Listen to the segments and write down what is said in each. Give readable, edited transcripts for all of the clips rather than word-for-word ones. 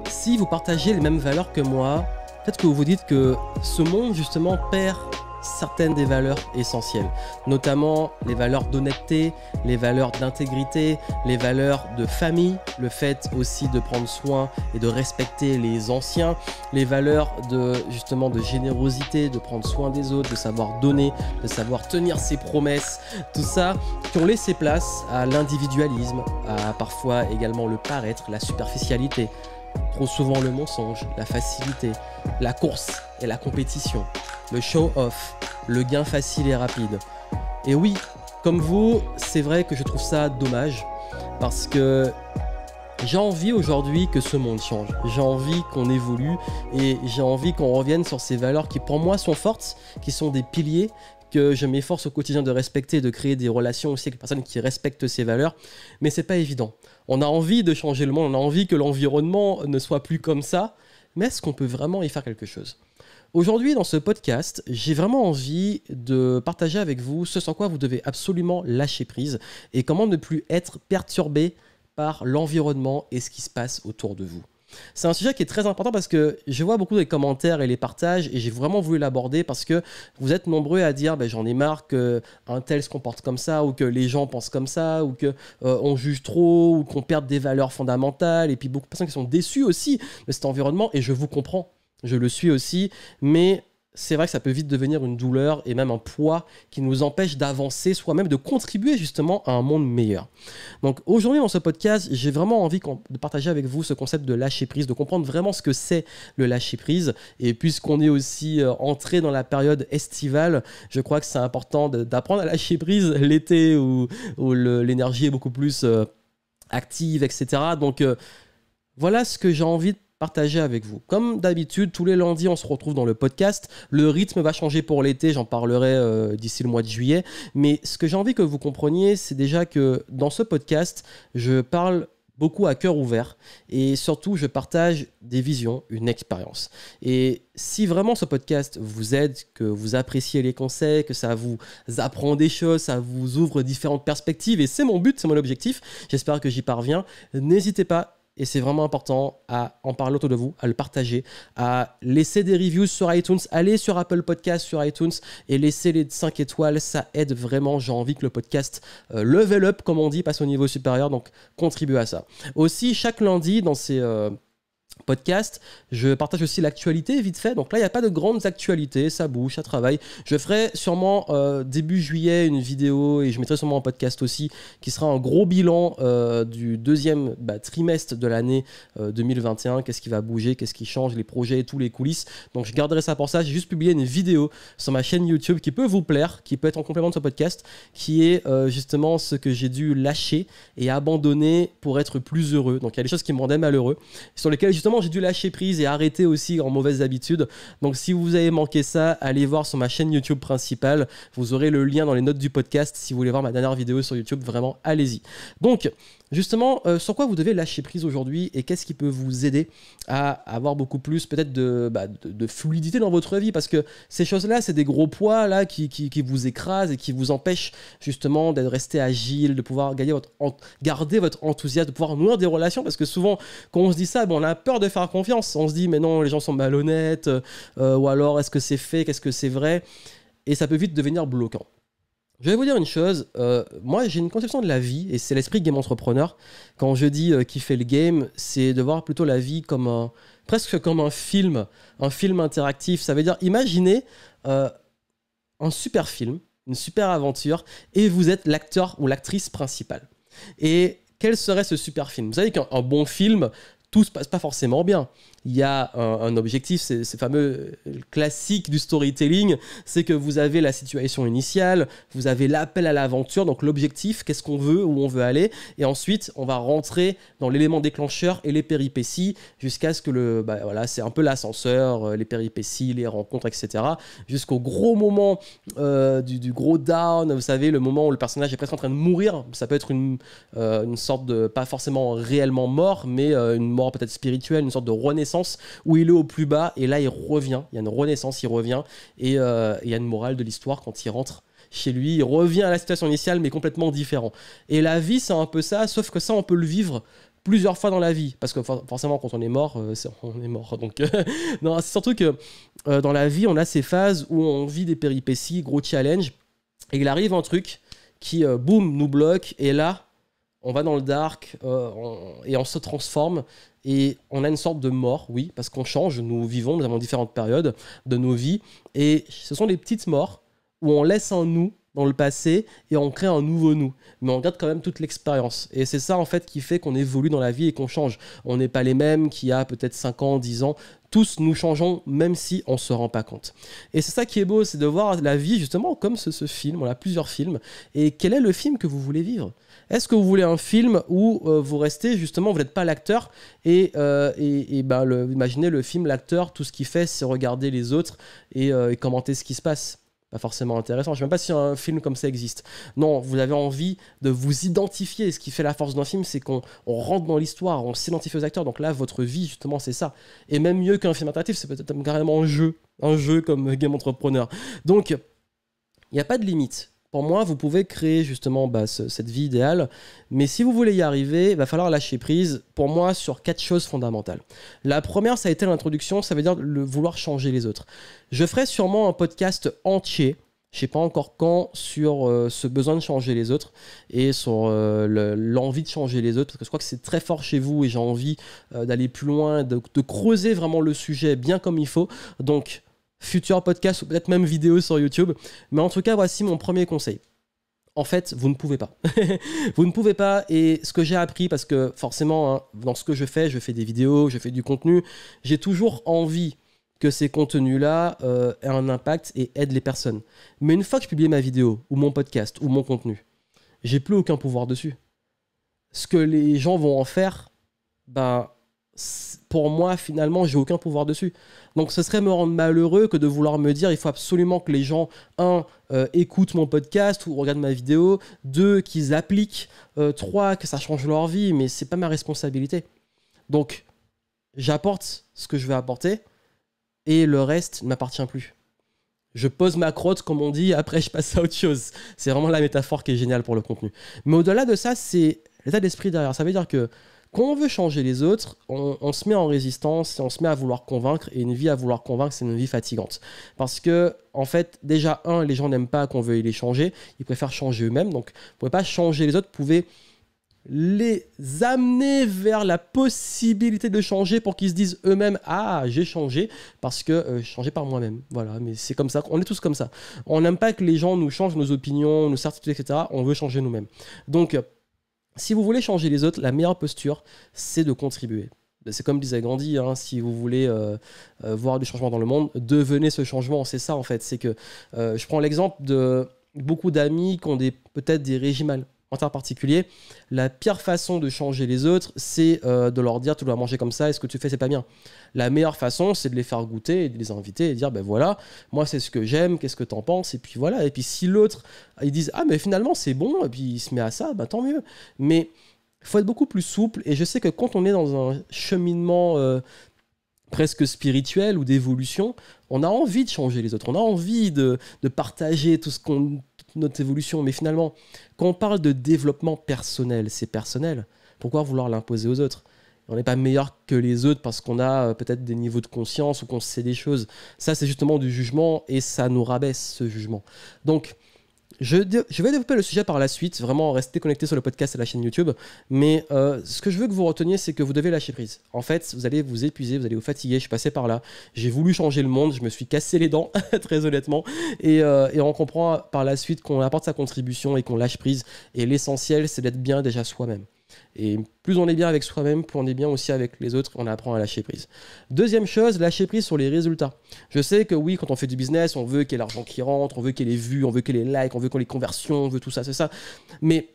si vous partagez les mêmes valeurs que moi, peut-être que vous vous dites que ce monde justement perd certaines des valeurs essentielles, notamment les valeurs d'honnêteté, les valeurs d'intégrité, les valeurs de famille, le fait aussi de prendre soin et de respecter les anciens, les valeurs de justement de générosité, de prendre soin des autres, de savoir donner, de savoir tenir ses promesses, tout ça qui ont laissé place à l'individualisme, à parfois également le paraître, la superficialité, trop souvent le mensonge, la facilité, la course et la compétition, le show-off, le gain facile et rapide. Et oui, comme vous, c'est vrai que je trouve ça dommage parce que j'ai envie aujourd'hui que ce monde change. J'ai envie qu'on évolue et j'ai envie qu'on revienne sur ces valeurs qui pour moi sont fortes, qui sont des piliers que je m'efforce au quotidien de respecter, de créer des relations aussi avec les personnes qui respectent ces valeurs. Mais c'est pas évident. On a envie de changer le monde, on a envie que l'environnement ne soit plus comme ça, mais est-ce qu'on peut vraiment y faire quelque chose ? Aujourd'hui, dans ce podcast, j'ai vraiment envie de partager avec vous ce sur quoi vous devez absolument lâcher prise et comment ne plus être perturbé par l'environnement et ce qui se passe autour de vous. C'est un sujet qui est très important parce que je vois beaucoup de commentaires et les partages et j'ai vraiment voulu l'aborder parce que vous êtes nombreux à dire j'en ai marre qu'un tel se comporte comme ça ou que les gens pensent comme ça ou qu'on juge trop ou qu'on perde des valeurs fondamentales et puis beaucoup de personnes qui sont déçues aussi de cet environnement et je vous comprends, je le suis aussi, mais c'est vrai que ça peut vite devenir une douleur et même un poids qui nous empêche d'avancer, soit même de contribuer justement à un monde meilleur. Donc aujourd'hui dans ce podcast, j'ai vraiment envie de partager avec vous ce concept de lâcher prise, de comprendre vraiment ce que c'est le lâcher prise. Et puisqu'on est aussi entré dans la période estivale, je crois que c'est important d'apprendre à lâcher prise l'été où l'énergie est beaucoup plus active, etc. Donc voilà ce que j'ai envie de partager avec vous. Comme d'habitude, tous les lundis, on se retrouve dans le podcast. Le rythme va changer pour l'été, j'en parlerai d'ici le mois de juillet. Mais ce que j'ai envie que vous compreniez, c'est déjà que dans ce podcast, je parle beaucoup à cœur ouvert et surtout, je partage des visions, une expérience. Et si vraiment ce podcast vous aide, que vous appréciez les conseils, que ça vous apprend des choses, ça vous ouvre différentes perspectives et c'est mon but, c'est mon objectif, j'espère que j'y parviens, n'hésitez pas. Et c'est vraiment important à en parler autour de vous, à le partager, à laisser des reviews sur iTunes, allez sur Apple Podcast, sur iTunes et laissez les 5 étoiles, ça aide vraiment. J'ai envie que le podcast level up, comme on dit, passe au niveau supérieur, donc contribuez à ça. Aussi, chaque lundi, dans ces podcast, je partage aussi l'actualité vite fait, donc là il n'y a pas de grandes actualités, ça bouge, ça travaille. Je ferai sûrement début juillet une vidéo et je mettrai sûrement un podcast aussi qui sera un gros bilan du deuxième trimestre de l'année 2021, qu'est-ce qui va bouger, qu'est-ce qui change, les projets et tous les coulisses, donc je garderai ça pour ça. J'ai juste publié une vidéo sur ma chaîne YouTube qui peut vous plaire, qui peut être en complément de ce podcast, qui est justement ce que j'ai dû lâcher et abandonner pour être plus heureux. Donc il y a des choses qui me rendaient malheureux, sur lesquelles justement j'ai dû lâcher prise et arrêter aussi en mauvaises habitudes. Donc si vous avez manqué ça, allez voir sur ma chaîne YouTube principale, vous aurez le lien dans les notes du podcast si vous voulez voir ma dernière vidéo sur YouTube, vraiment allez-y. Donc justement, sur quoi vous devez lâcher prise aujourd'hui et qu'est-ce qui peut vous aider à avoir beaucoup plus peut-être de fluidité dans votre vie, parce que ces choses-là, c'est des gros poids là qui vous écrasent et qui vous empêchent justement de rester agile, de pouvoir garder votre enthousiasme, de pouvoir nourrir des relations, parce que souvent quand on se dit ça, on a peur de faire confiance, on se dit mais non, les gens sont malhonnêtes, ou alors est-ce que c'est fait, qu'est-ce que c'est vrai, et ça peut vite devenir bloquant. Je vais vous dire une chose, moi j'ai une conception de la vie, et c'est l'esprit game entrepreneur. Quand je dis kiffer le game, c'est de voir plutôt la vie comme presque comme un film interactif. Ça veut dire, imaginez un super film, une super aventure, et vous êtes l'acteur ou l'actrice principale. Et quel serait ce super film ? Vous savez qu'un bon film, tout se passe pas forcément bien. Il y a un objectif, c'est ce fameux classique du storytelling, c'est que vous avez la situation initiale, vous avez l'appel à l'aventure, donc l'objectif, qu'est-ce qu'on veut, où on veut aller, et ensuite on va rentrer dans l'élément déclencheur et les péripéties jusqu'à ce que c'est un peu l'ascenseur, les péripéties, les rencontres, etc. Jusqu'au gros moment du gros down, vous savez, le moment où le personnage est presque en train de mourir. Ça peut être une sorte de, pas forcément réellement mort, mais une mort peut-être spirituelle, une sorte de renaissance où il est au plus bas et là il revient, il y a une renaissance, il revient et il y a une morale de l'histoire quand il rentre chez lui, il revient à la situation initiale mais complètement différent. Et la vie c'est un peu ça, sauf que ça on peut le vivre plusieurs fois dans la vie, parce que forcément quand on est mort, on est mort. Donc non, c'est surtout que dans la vie, on a ces phases où on vit des péripéties, gros challenge, et il arrive un truc qui, boum, nous bloque, et là, on va dans le dark et on se transforme et on a une sorte de mort, oui, parce qu'on change, nous vivons, nous avons différentes périodes de nos vies, et ce sont des petites morts où on laisse un nous dans le passé et on crée un nouveau nous. Mais on garde quand même toute l'expérience. Et c'est ça en fait qui fait qu'on évolue dans la vie et qu'on change. On n'est pas les mêmes qu'il y a peut-être 5 ans, 10 ans. Tous nous changeons même si on ne se rend pas compte. Et c'est ça qui est beau, c'est de voir la vie justement comme ce film. On a plusieurs films. Et quel est le film que vous voulez vivre ? Est-ce que vous voulez un film où vous restez justement, vous n'êtes pas l'acteur et imaginez le film, l'acteur, tout ce qu'il fait c'est regarder les autres et commenter ce qui se passe. Pas forcément intéressant. Je ne sais même pas si un film comme ça existe. Non, vous avez envie de vous identifier. Et ce qui fait la force d'un film, c'est qu'on rentre dans l'histoire, on s'identifie aux acteurs. Donc là, votre vie, justement, c'est ça. Et même mieux qu'un film interactif, c'est peut-être carrément un jeu comme Game Entrepreneur. Donc, il n'y a pas de limite. Pour moi, vous pouvez créer justement cette vie idéale, mais si vous voulez y arriver, il va falloir lâcher prise, pour moi, sur 4 choses fondamentales. La première, ça a été l'introduction, ça veut dire vouloir changer les autres. Je ferai sûrement un podcast entier, je ne sais pas encore quand, sur ce besoin de changer les autres et sur l'envie de changer les autres, parce que je crois que c'est très fort chez vous et j'ai envie d'aller plus loin, de creuser vraiment le sujet bien comme il faut. Donc, futur podcast ou peut-être même vidéo sur YouTube. Mais en tout cas, voici mon premier conseil. En fait, vous ne pouvez pas. Vous ne pouvez pas. Et ce que j'ai appris, parce que forcément, hein, dans ce que je fais des vidéos, je fais du contenu, j'ai toujours envie que ces contenus-là aient un impact et aident les personnes. Mais une fois que je publie ma vidéo, ou mon podcast, ou mon contenu, j'ai plus aucun pouvoir dessus. Ce que les gens vont en faire, pour moi, finalement, j'ai aucun pouvoir dessus. Donc, ce serait me rendre malheureux que de vouloir me dire il faut absolument que les gens, écoutent mon podcast ou regardent ma vidéo, 2, qu'ils appliquent, 3, que ça change leur vie, mais c'est pas ma responsabilité. Donc, j'apporte ce que je vais apporter et le reste ne m'appartient plus. Je pose ma crotte, comme on dit, après je passe à autre chose. C'est vraiment la métaphore qui est géniale pour le contenu. Mais au-delà de ça, c'est l'état d'esprit derrière. Ça veut dire que quand on veut changer les autres, on se met en résistance et on se met à vouloir convaincre. Et une vie à vouloir convaincre, c'est une vie fatigante. Parce que, en fait, déjà, les gens n'aiment pas qu'on veuille les changer. Ils préfèrent changer eux-mêmes. Donc, vous ne pouvez pas changer les autres. Vous pouvez les amener vers la possibilité de changer pour qu'ils se disent eux-mêmes « Ah, j'ai changé parce que j'ai changé par moi-même. » Voilà, mais c'est comme ça. On est tous comme ça. On n'aime pas que les gens nous changent nos opinions, nos certitudes, etc. On veut changer nous-mêmes. Donc, si vous voulez changer les autres, la meilleure posture, c'est de contribuer. C'est comme disait Gandhi, hein, si vous voulez voir du changement dans le monde, devenez ce changement. C'est ça en fait. C'est que je prends l'exemple de beaucoup d'amis qui ont peut-être des régimes alimentaires particuliers. La pire façon de changer les autres, c'est de leur dire tu dois manger comme ça et ce que tu fais c'est pas bien. La meilleure façon, c'est de les faire goûter et de les inviter et dire ben voilà, moi c'est ce que j'aime, qu'est-ce que t'en penses, et puis voilà. Et puis si l'autre, ils disent ah mais finalement c'est bon, et puis il se met à ça, bah tant mieux. Mais il faut être beaucoup plus souple, et je sais que quand on est dans un cheminement presque spirituel ou d'évolution, on a envie de changer les autres, on a envie de partager toute notre évolution, mais finalement, quand on parle de développement personnel, c'est personnel. Pourquoi vouloir l'imposer aux autres ? On n'est pas meilleur que les autres parce qu'on a peut-être des niveaux de conscience ou qu'on sait des choses. Ça, c'est justement du jugement et ça nous rabaisse, ce jugement. Donc, je vais développer le sujet par la suite, vraiment rester connecté sur le podcast et la chaîne YouTube, mais ce que je veux que vous reteniez, c'est que vous devez lâcher prise. En fait, vous allez vous épuiser, vous allez vous fatiguer, je suis passé par là, j'ai voulu changer le monde, je me suis cassé les dents, très honnêtement, et on comprend par la suite qu'on apporte sa contribution et qu'on lâche prise, et l'essentiel, c'est d'être bien déjà soi-même. Et plus on est bien avec soi-même, plus on est bien aussi avec les autres, on apprend à lâcher prise. Deuxième chose, lâcher prise sur les résultats. Je sais que oui, quand on fait du business, on veut qu'il y ait l'argent qui rentre, on veut qu'il y ait les vues, on veut qu'il y ait les likes, on veut qu'il y ait les conversions, on veut tout ça, c'est ça. Mais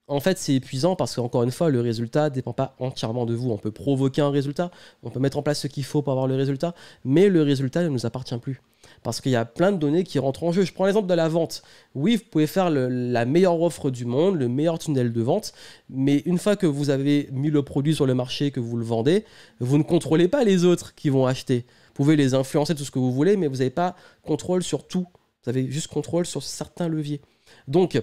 en fait, c'est épuisant parce qu'encore une fois, le résultat ne dépend pas entièrement de vous. On peut provoquer un résultat, on peut mettre en place ce qu'il faut pour avoir le résultat, mais le résultat ne nous appartient plus. Parce qu'il y a plein de données qui rentrent en jeu. Je prends l'exemple de la vente. Oui, vous pouvez faire la meilleure offre du monde, le meilleur tunnel de vente, mais une fois que vous avez mis le produit sur le marché, que vous le vendez, vous ne contrôlez pas les autres qui vont acheter. Vous pouvez les influencer, tout ce que vous voulez, mais vous n'avez pas contrôle sur tout. Vous avez juste contrôle sur certains leviers. Donc,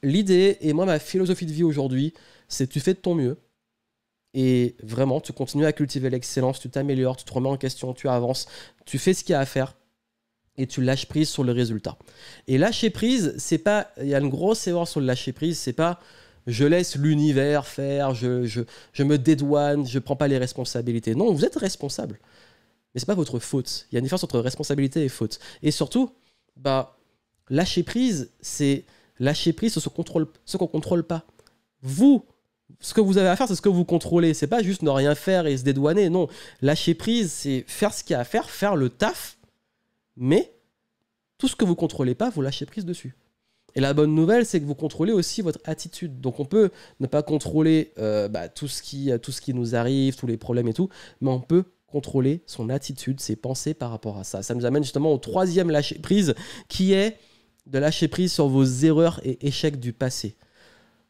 l'idée, et moi ma philosophie de vie aujourd'hui, c'est tu fais de ton mieux. Et vraiment, tu continues à cultiver l'excellence, tu t'améliores, tu te remets en question, tu avances, tu fais ce qu'il y a à faire et tu lâches prise sur le résultat. Et lâcher prise, c'est pas... Il y a une grosse erreur sur le lâcher prise, c'est pas je laisse l'univers faire, je me dédouane, je prends pas les responsabilités. Non, vous êtes responsable. Mais c'est pas votre faute. Il y a une différence entre responsabilité et faute. Et surtout, bah, lâcher prise, c'est lâcher prise sur ce qu'on contrôle pas. Vous, ce que vous avez à faire, c'est ce que vous contrôlez. C'est pas juste ne rien faire et se dédouaner. Non, lâcher prise, c'est faire ce qu'il y a à faire, faire le taf. Mais tout ce que vous contrôlez pas, vous lâchez prise dessus. Et la bonne nouvelle, c'est que vous contrôlez aussi votre attitude. Donc on peut ne pas contrôler tout ce qui nous arrive, tous les problèmes et tout, mais on peut contrôler son attitude, ses pensées par rapport à ça. Ça nous amène justement au troisième lâcher prise, qui est de lâcher prise sur vos erreurs et échecs du passé.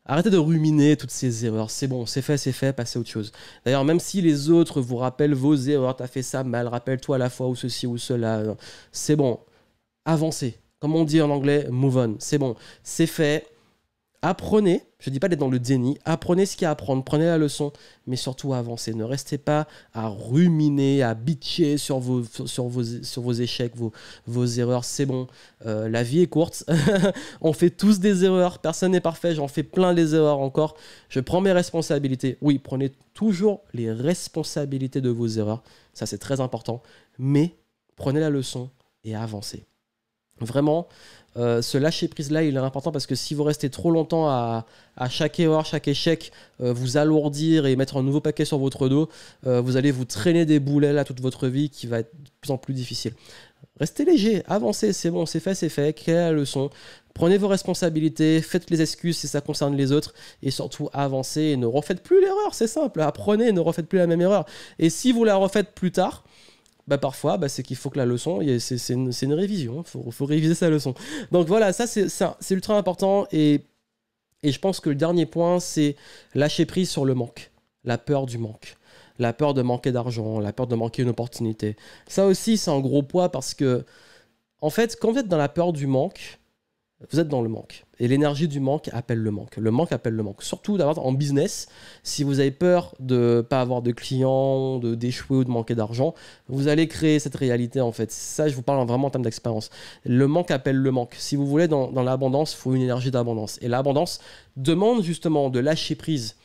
Arrêtez de ruminer toutes ces erreurs. C'est bon, c'est fait, passez à autre chose. D'ailleurs, même si les autres vous rappellent vos erreurs, t'as fait ça mal, rappelle-toi à la fois ou ceci ou cela, c'est bon, avancez. Comme on dit en anglais, move on. C'est bon, c'est fait. Apprenez, je ne dis pas d'être dans le déni, apprenez ce qu'il y a à apprendre, prenez la leçon, mais surtout avancez. Ne restez pas à ruminer, à bitcher sur vos échecs, vos erreurs. C'est bon, la vie est courte, on fait tous des erreurs, personne n'est parfait, j'en fais plein des erreurs encore. Je prends mes responsabilités. Oui, prenez toujours les responsabilités de vos erreurs, ça c'est très important, mais prenez la leçon et avancez. Vraiment, ce lâcher prise là il est important parce que si vous restez trop longtemps à chaque erreur, chaque échec vous alourdir et mettre un nouveau paquet sur votre dos, vous allez vous traîner des boulets là toute votre vie qui va être de plus en plus difficile. Restez léger, avancez, c'est bon, c'est fait, créez la leçon, prenez vos responsabilités, faites les excuses si ça concerne les autres et surtout avancez et ne refaites plus l'erreur, c'est simple, apprenez, ne refaites plus la même erreur. Et si vous la refaites plus tard, parfois, c'est qu'il faut que la leçon, c'est une révision, il faut réviser sa leçon. Donc voilà, ça c'est ultra important et je pense que le dernier point, c'est lâcher prise sur le manque, la peur du manque, la peur de manquer d'argent, la peur de manquer une opportunité. Ça aussi, c'est un gros poids parce que, en fait, quand vous êtes dans la peur du manque, vous êtes dans le manque. Et l'énergie du manque appelle le manque. Le manque appelle le manque. Surtout d'avoir en business, si vous avez peur de ne pas avoir de clients, d'échouer ou de manquer d'argent, vous allez créer cette réalité en fait. Ça, je vous parle vraiment en termes d'expérience. Le manque appelle le manque. Si vous voulez dans l'abondance, il faut une énergie d'abondance. Et l'abondance demande justement de lâcher prise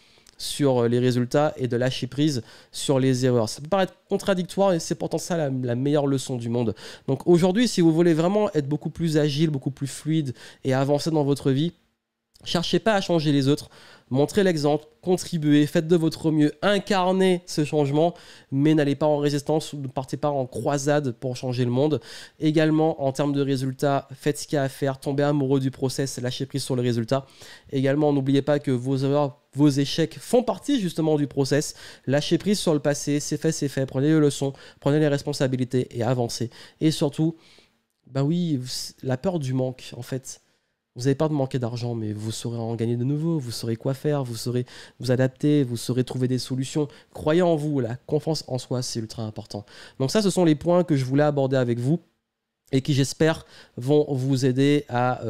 sur les résultats et de lâcher prise sur les erreurs. Ça peut paraître contradictoire et c'est pourtant ça la meilleure leçon du monde. Donc aujourd'hui, si vous voulez vraiment être beaucoup plus agile, beaucoup plus fluide et avancer dans votre vie, cherchez pas à changer les autres, montrez l'exemple, contribuez, faites de votre mieux, incarnez ce changement, mais n'allez pas en résistance ou ne partez pas en croisade pour changer le monde. Également, en termes de résultats, faites ce qu'il y a à faire, tombez amoureux du process, lâchez prise sur le résultat. Également, n'oubliez pas que vos erreurs, vos échecs font partie justement du process. Lâchez prise sur le passé, c'est fait, prenez les leçons, prenez les responsabilités et avancez. Et surtout, oui, la peur du manque, en fait. Vous avez peur de manquer d'argent, mais vous saurez en gagner de nouveau, vous saurez quoi faire, vous saurez vous adapter, vous saurez trouver des solutions. Croyez en vous, la confiance en soi, c'est ultra important. Donc ça, ce sont les points que je voulais aborder avec vous et qui, j'espère, vont vous aider à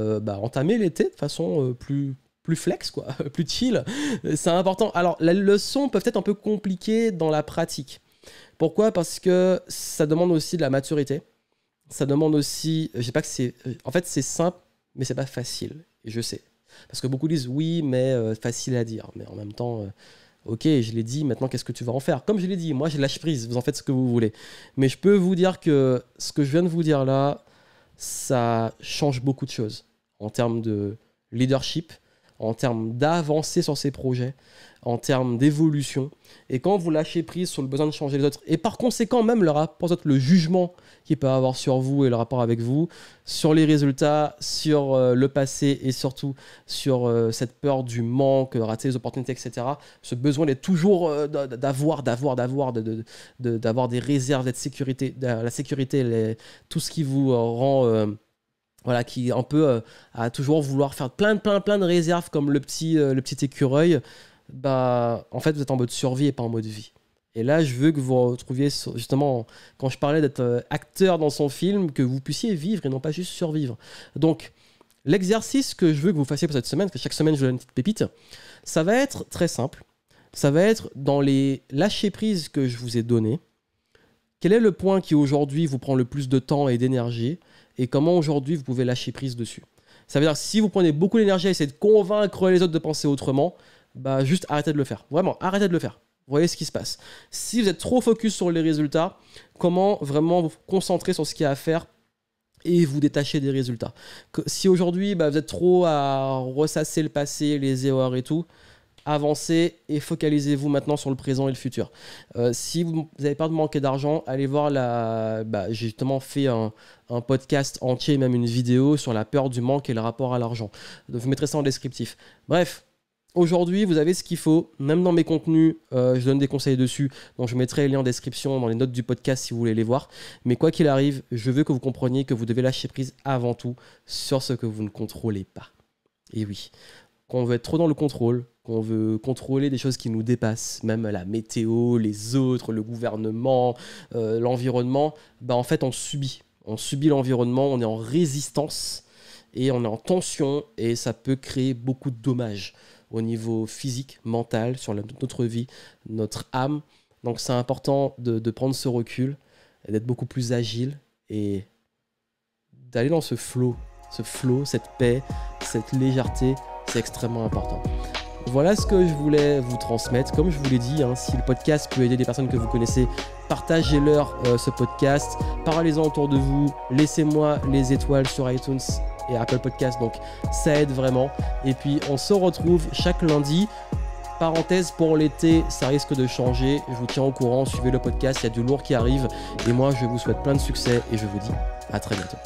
entamer l'été de façon plus flex, quoi, plus chill. C'est important. Alors, les leçons peuvent être un peu compliquées dans la pratique. Pourquoi ? Parce que ça demande aussi de la maturité. Ça demande aussi... Je sais pas que c'est... En fait, c'est simple, mais c'est pas facile, et je sais. Parce que beaucoup disent oui, mais facile à dire. Mais en même temps, ok, je l'ai dit, maintenant qu'est-ce que tu vas en faire ? Comme je l'ai dit, moi j'ai lâché prise, vous en faites ce que vous voulez. Mais je peux vous dire que ce que je viens de vous dire là, ça change beaucoup de choses. En termes de leadership, en termes d'avancer sur ces projets, en termes d'évolution. Et quand vous lâchez prise sur le besoin de changer les autres, et par conséquent même le rapport, le jugement qu'il peut avoir sur vous et le rapport avec vous, sur les résultats, sur le passé et surtout sur cette peur du manque, rater les opportunités, etc. Ce besoin d'être toujours, d'avoir des réserves, d'être sécurité, la sécurité, tout ce qui vous rend... voilà, qui un peu à toujours vouloir faire plein de réserves comme le petit écureuil, en fait vous êtes en mode survie et pas en mode vie. Et là je veux que vous retrouviez justement, quand je parlais d'être acteur dans son film, que vous puissiez vivre et non pas juste survivre. Donc l'exercice que je veux que vous fassiez pour cette semaine, que chaque semaine je vous donne une petite pépite, ça va être très simple. ça va être dans les lâcher-prise que je vous ai donnés. Quel est le point qui aujourd'hui vous prend le plus de temps et d'énergie et comment aujourd'hui vous pouvez lâcher prise dessus. Ça veut dire que si vous prenez beaucoup d'énergie à essayer de convaincre les autres de penser autrement, bah juste arrêtez de le faire. Vraiment, arrêtez de le faire. Vous voyez ce qui se passe. Si vous êtes trop focus sur les résultats, comment vraiment vous concentrer sur ce qu'il y a à faire et vous détacher des résultats. Si aujourd'hui vous êtes trop à ressasser le passé, les erreurs et tout, avancez et focalisez-vous maintenant sur le présent et le futur. Si vous avez peur de manquer d'argent, allez voir j'ai justement fait un podcast entier, même une vidéo sur la peur du manque et le rapport à l'argent. Donc, je mettrai ça en descriptif. Bref, aujourd'hui, vous avez ce qu'il faut. Même dans mes contenus, je donne des conseils dessus. Donc, je mettrai les liens en description, dans les notes du podcast si vous voulez les voir. Mais quoi qu'il arrive, je veux que vous compreniez que vous devez lâcher prise avant tout sur ce que vous ne contrôlez pas. Et oui, quand on veut être trop dans le contrôle, qu'on veut contrôler des choses qui nous dépassent, même la météo, les autres, le gouvernement, l'environnement, en fait on subit. On subit l'environnement, on est en résistance et on est en tension et ça peut créer beaucoup de dommages au niveau physique, mental, sur notre vie, notre âme. Donc c'est important de prendre ce recul, d'être beaucoup plus agile et d'aller dans ce flow, cette paix, cette légèreté, c'est extrêmement important. Voilà ce que je voulais vous transmettre. Comme je vous l'ai dit, si le podcast peut aider des personnes que vous connaissez, partagez-leur ce podcast, parlez-en autour de vous, laissez-moi les étoiles sur iTunes et Apple Podcast, donc ça aide vraiment. Et puis on se retrouve chaque lundi. Parenthèse, pour l'été, ça risque de changer. Je vous tiens au courant, suivez le podcast, il y a du lourd qui arrive. Et moi, je vous souhaite plein de succès et je vous dis à très bientôt.